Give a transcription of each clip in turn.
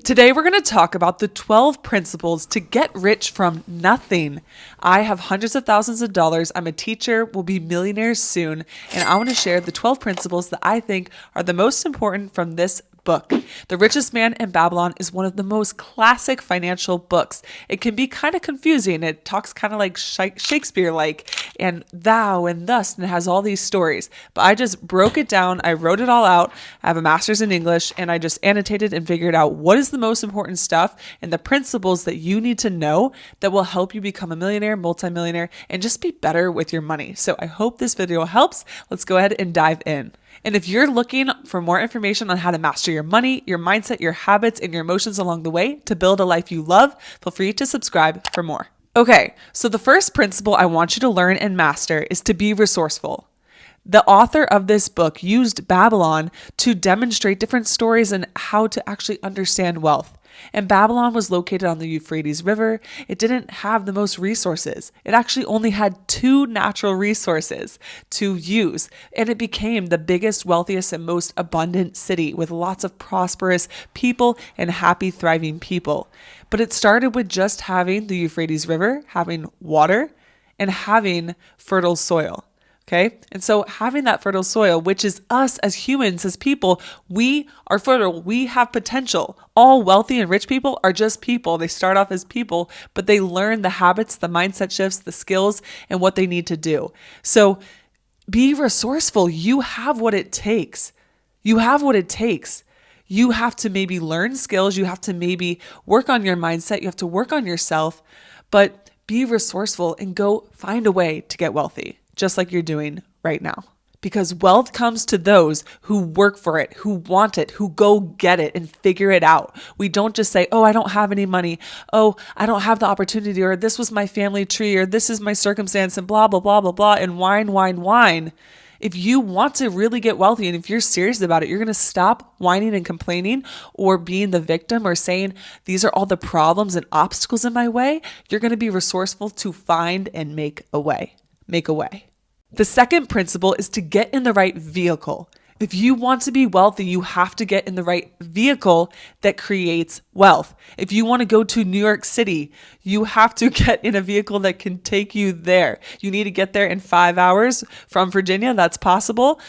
Today, we're going to talk about the 12 principles to get rich from nothing. I have hundreds of thousands of dollars. I'm a teacher, will be millionaires soon, and I want to share the 12 principles that I think are the most important from this book. The Richest Man and Babylon is one of the most classic financial books. It can be kind of confusing. It talks kind of like Shakespeare-like, and thou and thus, and it has all these stories. But I just broke it down. I wrote it all out. I have a master's in English, and I just annotated and figured out what is the most important stuff and the principles that you need to know that will help you become a millionaire, multimillionaire, and just be better with your money. So I hope this video helps. Let's go ahead and dive in. And if you're looking for more information on how to master your money, your mindset, your habits, and your emotions along the way to build a life you love, feel free to subscribe for more. Okay, so the first principle I want you to learn and master is to be resourceful. The author of this book used Babylon to demonstrate different stories and how to actually understand wealth. And Babylon was located on the Euphrates River. It didn't have the most resources. It actually only had 2 natural resources to use. And it became the biggest, wealthiest, and most abundant city with lots of prosperous people and happy, thriving people. But it started with just having the Euphrates River, having water, and having fertile soil. Okay. And so having that fertile soil, which is us as humans, as people, we are fertile. We have potential. All wealthy and rich people are just people. They start off as people, but they learn the habits, the mindset shifts, the skills, and what they need to do. So be resourceful. You have what it takes. You have what it takes. You have to maybe learn skills. You have to maybe work on your mindset. You have to work on yourself, but be resourceful and go find a way to get wealthy, just like you're doing right now. Because wealth comes to those who work for it, who want it, who go get it and figure it out. We don't just say, oh, I don't have any money. Oh, I don't have the opportunity, or this was my family tree, or this is my circumstance, and blah, blah, blah, blah, blah, and whine. If you want to really get wealthy, and if you're serious about it, you're going to stop whining and complaining or being the victim or saying, these are all the problems and obstacles in my way. You're going to be resourceful to find and make a way. The second principle is to get in the right vehicle. If you want to be wealthy, you have to get in the right vehicle that creates wealth. If you want to go to New York City, you have to get in a vehicle that can take you there. You need to get there in 5 hours from Virginia. That's possible.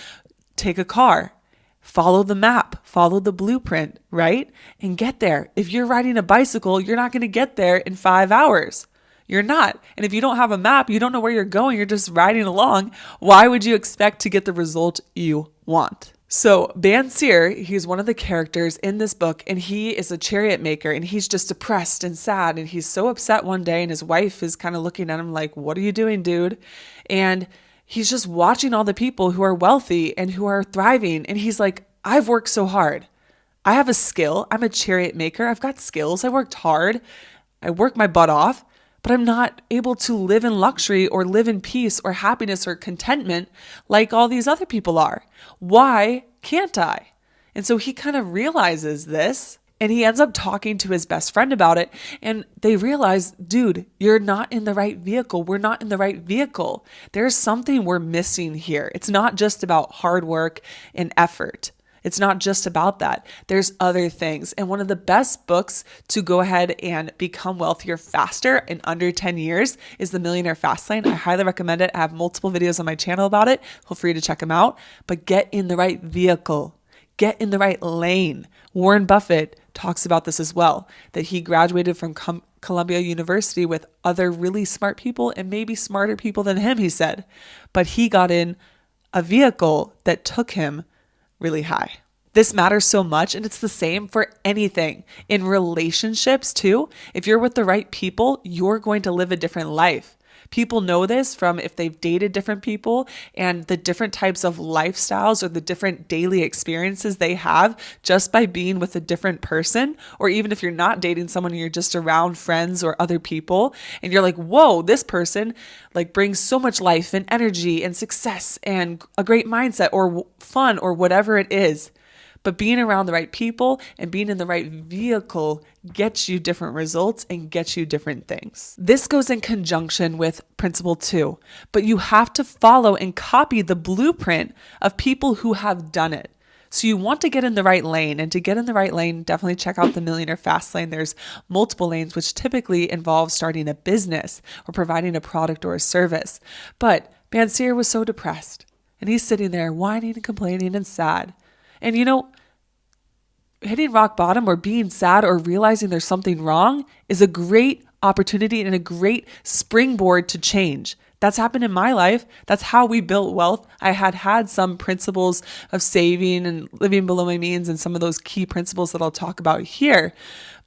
Take a car. Follow the map, follow the blueprint, right? And get there. If you're riding a bicycle, you're not going to get there in 5 hours. You're not. And if you don't have a map, you don't know where you're going, you're just riding along. Why would you expect to get the result you want? So Bansir, he's one of the characters in this book, and he is a chariot maker, and he's just depressed and sad, and he's so upset one day, and his wife is kind of looking at him like, what are you doing, dude? And he's just watching all the people who are wealthy and who are thriving, and he's like, I've worked so hard. I have a skill. I'm a chariot maker. I've got skills. I worked hard. I worked my butt off. But I'm not able to live in luxury or live in peace or happiness or contentment like all these other people are. Why can't I? And so he kind of realizes this, and he ends up talking to his best friend about it. And they realize, dude, you're not in the right vehicle. We're not in the right vehicle. There's something we're missing here. It's not just about hard work and effort. It's not just about that. There's other things. And one of the best books to go ahead and become wealthier faster in under 10 years is The Millionaire Fast Lane. I highly recommend it. I have multiple videos on my channel about it. Feel free to check them out. But get in the right vehicle. Get in the right lane. Warren Buffett talks about this as well, that he graduated from Columbia University with other really smart people and maybe smarter people than him, he said. But he got in a vehicle that took him really high. This matters so much, and it's the same for anything. In relationships too, if you're with the right people, you're going to live a different life. People know this from if they've dated different people and the different types of lifestyles or the different daily experiences they have just by being with a different person. Or even if you're not dating someone, you're just around friends or other people and you're like, whoa, this person like brings so much life and energy and success and a great mindset or fun or whatever it is. But being around the right people and being in the right vehicle gets you different results and gets you different things. This goes in conjunction with principle 2, but you have to follow and copy the blueprint of people who have done it. So you want to get in the right lane. And to get in the right lane, definitely check out the Millionaire Fast Lane. There's multiple lanes, which typically involve starting a business or providing a product or a service. But Bansier was so depressed. And he's sitting there whining and complaining and sad. And hitting rock bottom or being sad or realizing there's something wrong is a great opportunity and a great springboard to change. That's happened in my life. That's how we built wealth. I had some principles of saving and living below my means and some of those key principles that I'll talk about here.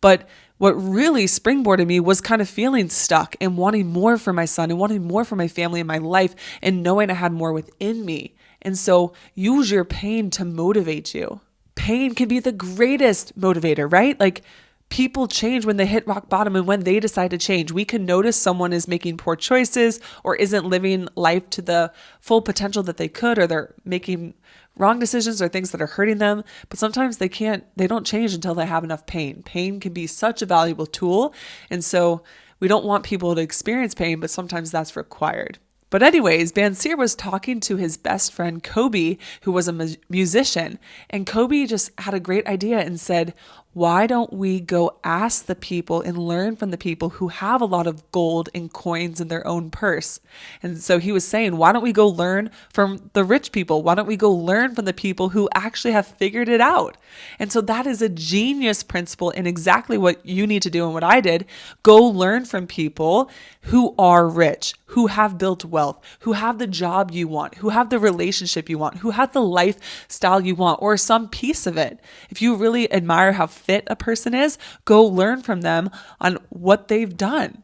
But what really springboarded me was kind of feeling stuck and wanting more for my son and wanting more for my family and my life and knowing I had more within me. And so use your pain to motivate you. Pain can be the greatest motivator, right? Like people change when they hit rock bottom and when they decide to change. We can notice someone is making poor choices or isn't living life to the full potential that they could, or they're making wrong decisions or things that are hurting them. But sometimes they don't change until they have enough pain. Pain can be such a valuable tool. And so we don't want people to experience pain, but sometimes that's required. But anyways, Bansier was talking to his best friend, Kobe, who was a musician. And Kobe just had a great idea and said, why don't we go ask the people and learn from the people who have a lot of gold and coins in their own purse? And so he was saying, why don't we go learn from the rich people? Why don't we go learn from the people who actually have figured it out? And so that is a genius principle and exactly what you need to do and what I did. Go learn from people who are rich, who have built wealth, who have the job you want, who have the relationship you want, who have the lifestyle you want, or some piece of it. If you really admire how fit a person is, go learn from them on what they've done.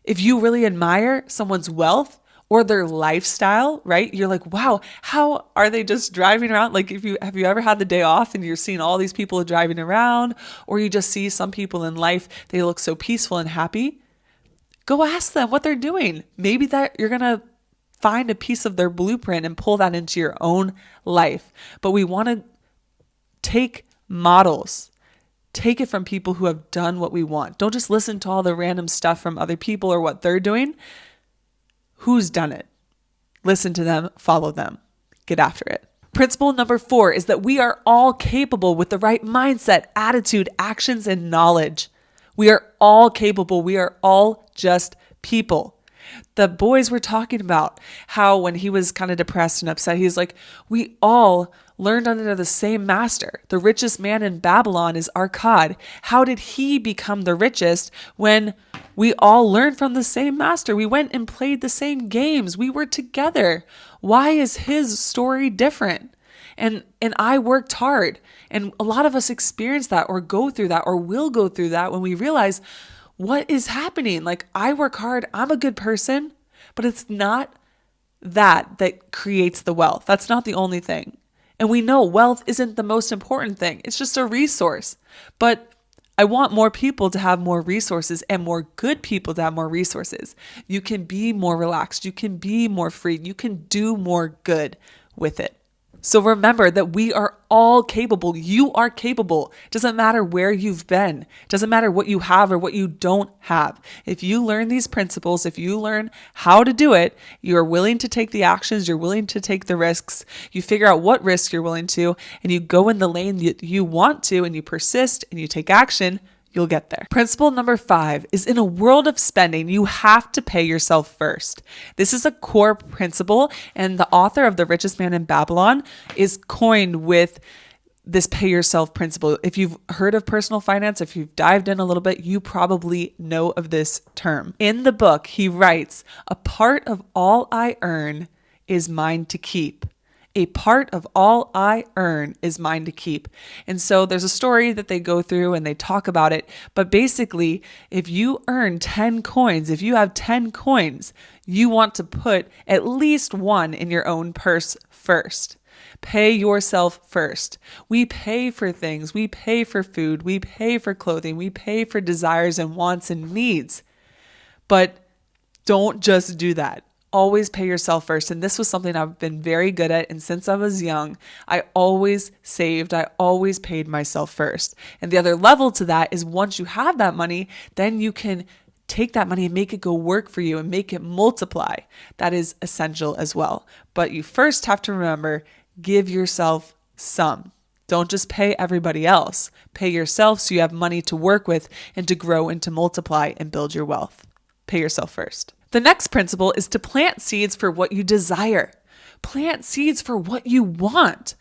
If you really admire someone's wealth or their lifestyle, right? You're like, wow, how are they just driving around? Like have you ever had the day off and you're seeing all these people driving around, or you just see some people in life, they look so peaceful and happy? Go ask them what they're doing. Maybe that you're going to find a piece of their blueprint and pull that into your own life. But we want to take models. Take it from people who have done what we want. Don't just listen to all the random stuff from other people or what they're doing. Who's done it? Listen to them, follow them, get after it. Principle number 4 is that we are all capable with the right mindset, attitude, actions, and knowledge. We are all capable. We are all just people. The boys were talking about how when he was kind of depressed and upset, he's like, we all learned under the same master. The richest man in Babylon is Akkad. How did he become the richest when we all learned from the same master? We went and played the same games. We were together. Why is his story different? And I worked hard. And a lot of us experience that or go through that or will go through that when we realize what is happening. Like, I work hard. I'm a good person, but it's not that creates the wealth. That's not the only thing. And we know wealth isn't the most important thing. It's just a resource. But I want more people to have more resources and more good people to have more resources. You can be more relaxed. You can be more free. You can do more good with it. So remember that we are all capable. You are capable. Doesn't matter where you've been. Doesn't matter what you have or what you don't have. If you learn these principles, if you learn how to do it, you're willing to take the actions, you're willing to take the risks, you figure out what risks you're willing to, and you go in the lane that you want to, and you persist and you take action, you'll get there. Principle number 5 is, in a world of spending, you have to pay yourself first. This is a core principle, and the author of The Richest Man in Babylon is coined with this pay yourself principle. If you've heard of personal finance, if you've dived in a little bit, you probably know of this term. In the book, he writes, "A part of all I earn is mine to keep. A part of all I earn is mine to keep." And so there's a story that they go through and they talk about it. But basically, if you earn 10 coins, if you have 10 coins, you want to put at least one in your own purse first. Pay yourself first. We pay for things. We pay for food. We pay for clothing. We pay for desires and wants and needs. But don't just do that. Always pay yourself first. And this was something I've been very good at. And since I was young, I always saved. I always paid myself first. And the other level to that is, once you have that money, then you can take that money and make it go work for you and make it multiply. That is essential as well. But you first have to remember, give yourself some. Don't just pay everybody else. Pay yourself so you have money to work with and to grow and to multiply and build your wealth. Pay yourself first. The next principle is to plant seeds for what you desire. Plant seeds for what you want.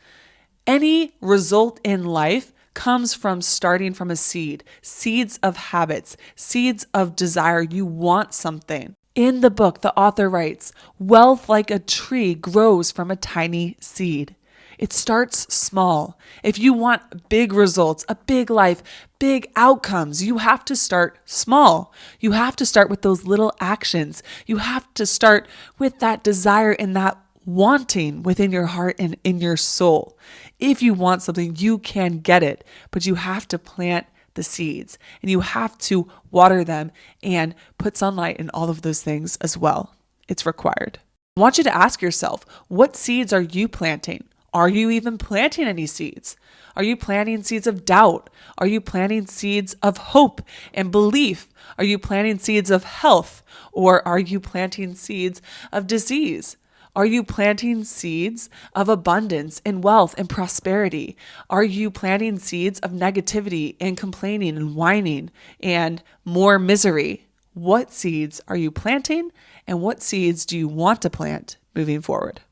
Any result in life comes from starting from a seed. Seeds of habits, seeds of desire. You want something. In the book, the author writes, "Wealth like a tree grows from a tiny seed." It starts small. If you want big results, a big life, big outcomes, you have to start small. You have to start with those little actions. You have to start with that desire and that wanting within your heart and in your soul. If you want something, you can get it, but you have to plant the seeds and you have to water them and put sunlight and all of those things as well. It's required. I want you to ask yourself, what seeds are you planting? Are you even planting any seeds? Are you planting seeds of doubt? Are you planting seeds of hope and belief? Are you planting seeds of health? Or are you planting seeds of disease? Are you planting seeds of abundance and wealth and prosperity? Are you planting seeds of negativity and complaining and whining and more misery? What seeds are you planting and what seeds do you want to plant moving forward?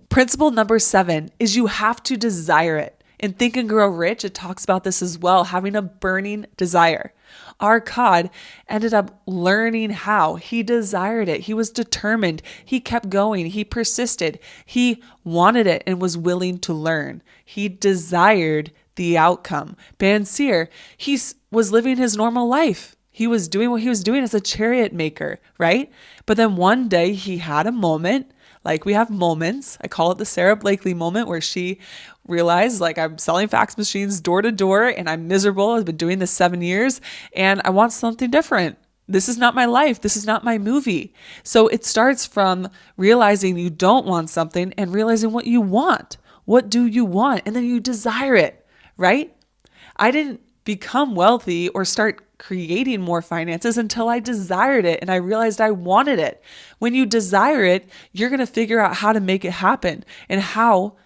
Principle number 7 is you have to desire it. In Think and Grow Rich, it talks about this as well, having a burning desire. Arkad ended up learning how. He desired it. He was determined. He kept going. He persisted. He wanted it and was willing to learn. He desired the outcome. Bansir, he was living his normal life. He was doing what he was doing as a chariot maker, right? But then one day he had a moment. Like we have moments, I call it the Sarah Blakely moment, where she realized, like, I'm selling fax machines door to door and I'm miserable. I've been doing this 7 years and I want something different. This is not my life. This is not my movie. So it starts from realizing you don't want something and realizing what you want. What do you want? And then you desire it, right? I didn't become wealthy or start creating more finances until I desired it and I realized I wanted it. When you desire it, you're going to figure out how to make it happen and how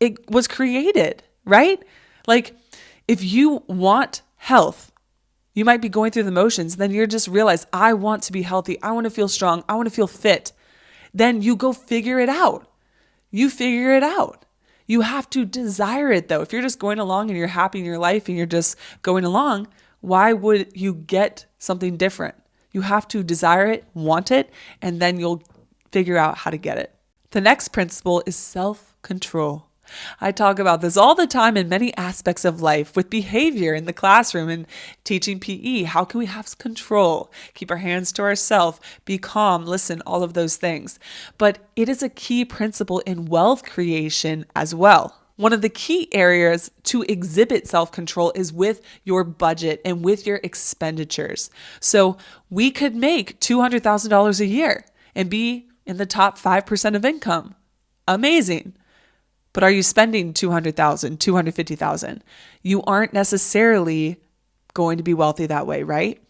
it was created, right? Like if you want health, you might be going through the motions, then you're just realize, I want to be healthy. I want to feel strong. I want to feel fit. Then you go figure it out. You figure it out. You have to desire it though. If you're just going along and you're happy in your life and you're just going along, why would you get something different? You have to desire it, want it, and then you'll figure out how to get it. The next principle is self-control. I talk about this all the time in many aspects of life with behavior in the classroom and teaching PE. How can we have control? Keep our hands to ourselves, be calm, listen, all of those things. But it is a key principle in wealth creation as well. One of the key areas to exhibit self-control is with your budget and with your expenditures. So we could make $200,000 a year and be in the top 5% of income. Amazing. But are you spending $200,000, $250,000? You aren't necessarily going to be wealthy that way, right?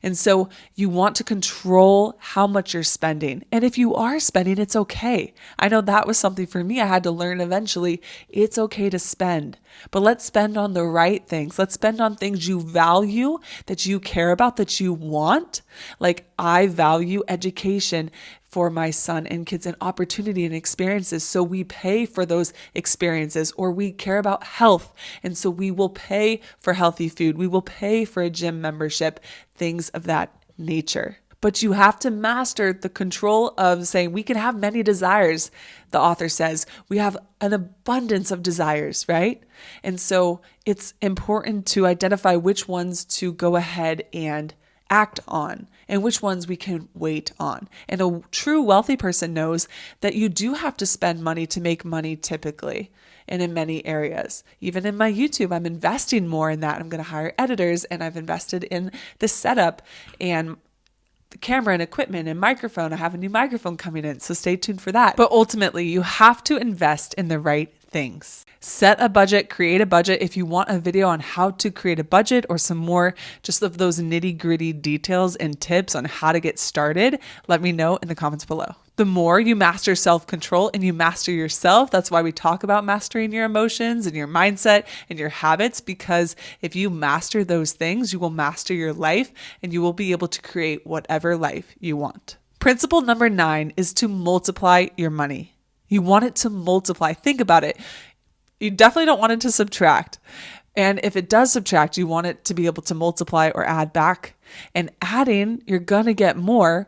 And so you want to control how much you're spending. And if you are spending, it's okay. I know that was something for me I had to learn eventually. It's okay to spend, but let's spend on the right things. Let's spend on things you value, that you care about, that you want. Like I value education for my son and kids and opportunity and experiences. So we pay for those experiences, or we care about health. And so we will pay for healthy food. We will pay for a gym membership, things of that nature. But you have to master the control of saying we can have many desires. The author says we have an abundance of desires, right? And so it's important to identify which ones to go ahead and act on and which ones we can wait on. And a true wealthy person knows that you do have to spend money to make money typically, and in many areas. Even in my YouTube, I'm investing more in that. I'm going to hire editors, and I've invested in the setup and the camera and equipment and microphone. I have a new microphone coming in, so stay tuned for that. But ultimately, you have to invest in the right things. Set a budget, create a budget. If you want a video on how to create a budget or some more just of those nitty-gritty details and tips on how to get started, let me know in the comments below. The more you master self-control and you master yourself, that's why we talk about mastering your emotions and your mindset and your habits, because if you master those things, you will master your life and you will be able to create whatever life you want. Principle number 9 is to multiply your money. You want it to multiply. Think about it. You definitely don't want it to subtract. And if it does subtract, you want it to be able to multiply or add back. And adding, you're going to get more,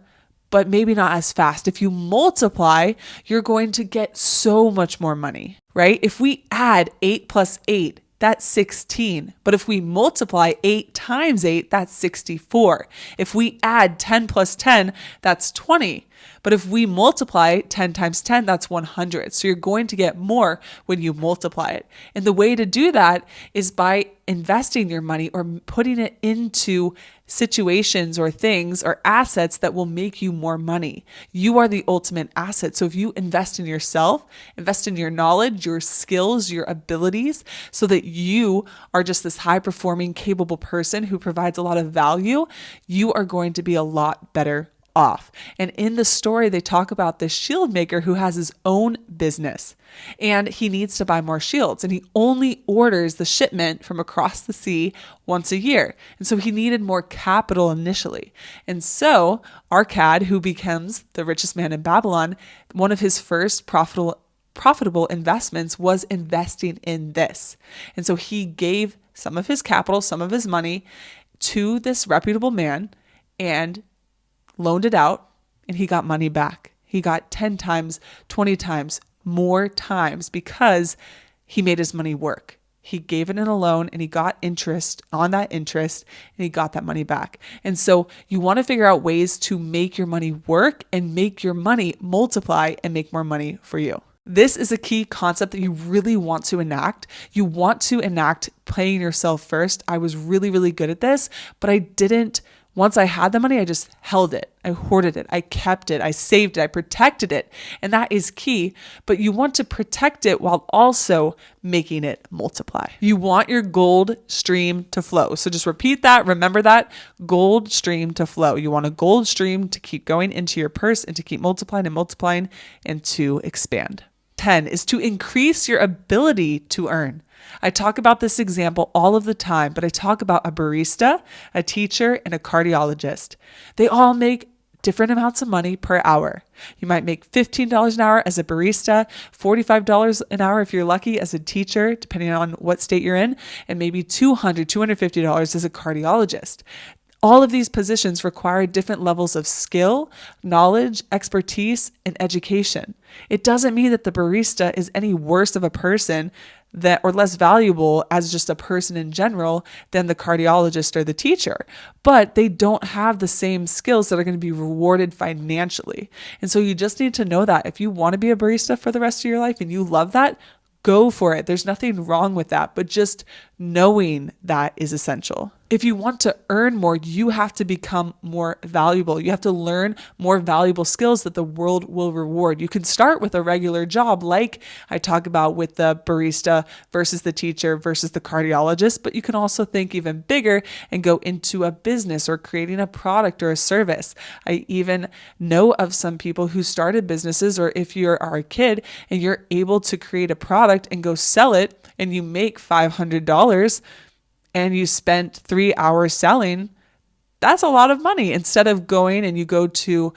but maybe not as fast. If you multiply, you're going to get so much more money, right? If we add 8 plus 8, that's 16. But if we multiply 8 times 8, that's 64. If we add 10 plus 10, that's 20. But if we multiply 10 times 10, that's 100. So you're going to get more when you multiply it. And the way to do that is by investing your money or putting it into situations or things or assets that will make you more money. You are the ultimate asset. So if you invest in yourself, invest in your knowledge, your skills, your abilities, so that you are just this high-performing, capable person who provides a lot of value, you are going to be a lot better off. And in the story, they talk about this shield maker who has his own business and he needs to buy more shields, and he only orders the shipment from across the sea once a year. And so he needed more capital initially. And so Arcad, who becomes the richest man in Babylon, one of his first profitable investments was investing in this. And so he gave some of his capital, some of his money to this reputable man and loaned it out, and he got money back. He got 10 times, 20 times, more times because he made his money work. He gave it in a loan and he got interest on that interest and he got that money back. And so you want to figure out ways to make your money work and make your money multiply and make more money for you. This is a key concept that you really want to enact. You want to enact paying yourself first. I was really, really good at this, but I didn't. Once I had the money, I just held it. I hoarded it. I kept it. I saved it. I protected it. And that is key. But you want to protect it while also making it multiply. You want your gold stream to flow. So just repeat that. Remember that. Gold stream to flow. You want a gold stream to keep going into your purse and to keep multiplying and multiplying and to expand. 10 is to increase your ability to earn. I talk about this example all of the time, but I talk about a barista, a teacher, and a cardiologist. They all make different amounts of money per hour. You might make $15 an hour as a barista, $45 an hour if you're lucky as a teacher, depending on what state you're in, and maybe $200, $250 as a cardiologist. All of these positions require different levels of skill, knowledge, expertise, and education. It doesn't mean that the barista is any worse of a person or less valuable as just a person in general than the cardiologist or the teacher, but they don't have the same skills that are going to be rewarded financially. And so you just need to know that if you want to be a barista for the rest of your life and you love that, go for it. There's nothing wrong with that, but just knowing that is essential. If you want to earn more, you have to become more valuable. You have to learn more valuable skills that the world will reward. You can start with a regular job like I talk about with the barista versus the teacher versus the cardiologist, but you can also think even bigger and go into a business or creating a product or a service. I even know of some people who started businesses, or if you are a kid and you're able to create a product and go sell it and you make $500 and you spent 3 hours selling, that's a lot of money. Instead of going and you go to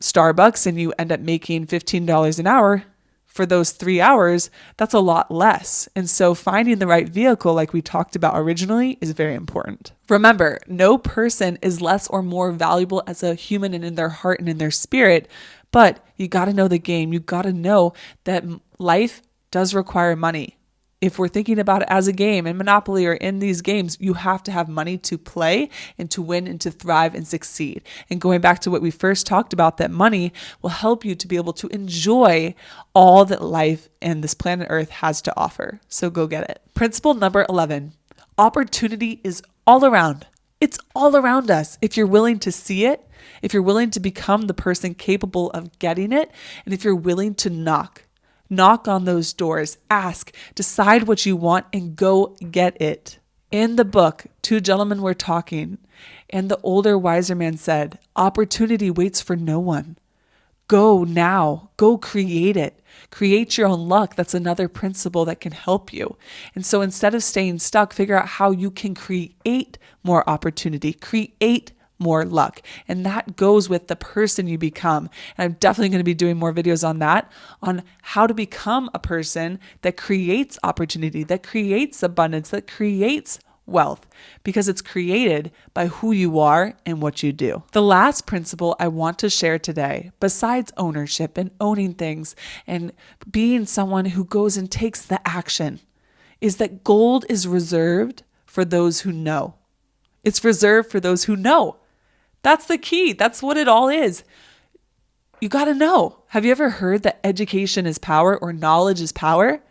Starbucks and you end up making $15 an hour for those 3 hours, that's a lot less. And so finding the right vehicle, like we talked about originally, is very important. Remember, no person is less or more valuable as a human and in their heart and in their spirit, but you got to know the game. You got to know that life does require money. If we're thinking about it as a game in Monopoly or in these games, you have to have money to play and to win and to thrive and succeed. And going back to what we first talked about, that money will help you to be able to enjoy all that life and this planet Earth has to offer. So go get it. Principle number 11, opportunity is all around. It's all around us. If you're willing to see it, if you're willing to become the person capable of getting it, and if you're willing to knock. Knock on those doors, ask, decide what you want, and go get it. In the book, two gentlemen were talking, and the older, wiser man said, "Opportunity waits for no one. Go now. Go create it. Create your own luck." That's another principle that can help you. And so instead of staying stuck, figure out how you can create more opportunity, create more luck. And that goes with the person you become. And I'm definitely going to be doing more videos on that, on how to become a person that creates opportunity, that creates abundance, that creates wealth, because it's created by who you are and what you do. The last principle I want to share today, besides ownership and owning things and being someone who goes and takes the action, is that gold is reserved for those who know. It's reserved for those who know. That's the key. That's what it all is. You got to know. Have you ever heard that education is power or knowledge is power?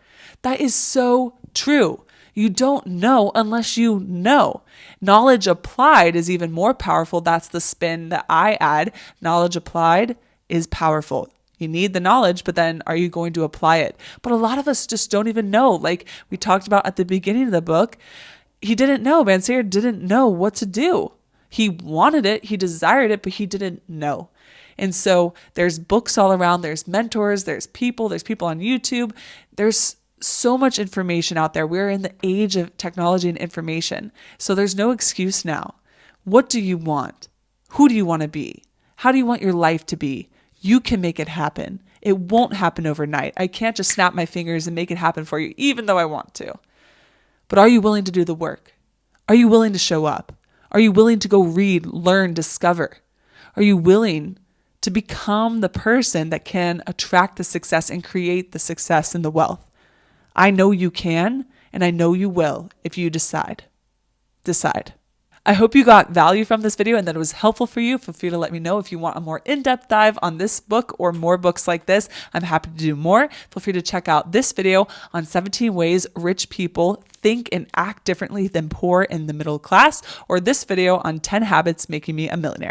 That is so true. You don't know unless you know. Knowledge applied is even more powerful. That's the spin that I add. Knowledge applied is powerful. You need the knowledge, but then are you going to apply it? But a lot of us just don't even know. Like we talked about at the beginning of the book, he didn't know. Bansier didn't know what to do. He wanted it, he desired it, but he didn't know. And so there's books all around, there's mentors, there's people on YouTube. There's so much information out there. We're in the age of technology and information. So there's no excuse now. What do you want? Who do you want to be? How do you want your life to be? You can make it happen. It won't happen overnight. I can't just snap my fingers and make it happen for you, even though I want to. But are you willing to do the work? Are you willing to show up? Are you willing to go read, learn, discover? Are you willing to become the person that can attract the success and create the success and the wealth? I know you can, and I know you will if you decide. Decide. I hope you got value from this video and that it was helpful for you. Feel free to let me know if you want a more in-depth dive on this book or more books like this. I'm happy to do more. Feel free to check out this video on 17 ways rich people think and act differently than poor and the middle class, or this video on 10 habits making me a millionaire.